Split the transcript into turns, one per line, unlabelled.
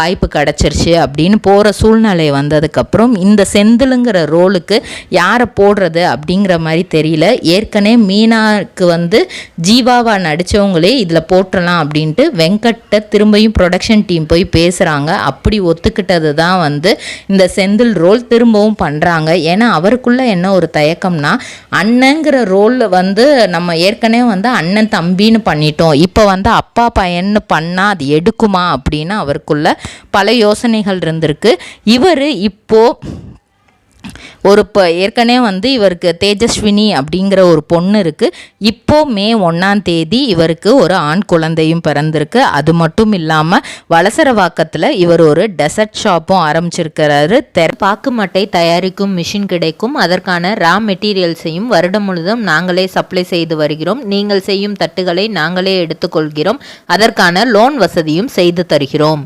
வாய்ப்பு கிடச்சிருச்சு அப்படின்னு போகிற சூழ்நிலை வந்ததுக்கப்புறம் இந்த செந்திலுங்கிற ரோலுக்கு யாரை போடுறது அப்படிங்கிற மாதிரி தெரியல. ஏற்கனவே மீனாக்கு வந்து ஜீவாவா நடித்தவங்களே இதில் போட்டுடலாம் அப்படின்ட்டு வெங்கட்ட திரும்பியும் ப்ரொடக்ஷன் டீம் போய் பேசுகிறாங்க. அப்படி ஒத்துக்கிட்டது தான் வந்து இந்த செந்தில் ரோல் திரும்பவும் பண்ணுறாங்க. ஏன்னா அவருக்குள்ளே என்ன ஒரு தயக்கம்னா, அண்ணங்கிற ரோல் வந்து நம்ம ஏற்கனவே வந்து அண்ணன் தம்பின்னு பண்ணிட்டோம், இப்போ வந்து அப்பா பையன்னு பண்ணால் அது எடுக்குமா அப்படின்னு அவருக்குள்ள பல யோசனைகள் இருந்திருக்கு. இவர் இப்போது ஏற்கனவே வந்து இவருக்கு தேஜஸ்வினி அப்படிங்கிற ஒரு பொண்ணு இருக்குது. இப்போது May 1 இவருக்கு ஒரு ஆண் குழந்தையும் பிறந்திருக்கு. அது மட்டும் இல்லாமல் வலசரவாக்கத்தில் இவர் ஒரு டெசர்ட் ஷாப்பும் ஆரம்பிச்சிருக்கிறாரு. பாக்கு மட்டை தயாரிக்கும் மிஷின் கிடைக்கும். அதற்கான ரா மெட்டீரியல்ஸையும் வருடம் முழுதும் நாங்களே சப்ளை செய்து வருகிறோம். நீங்கள் செய்யும் தட்டுகளை நாங்களே எடுத்துக்கொள்கிறோம். அதற்கான லோன் வசதியும் செய்து தருகிறோம்.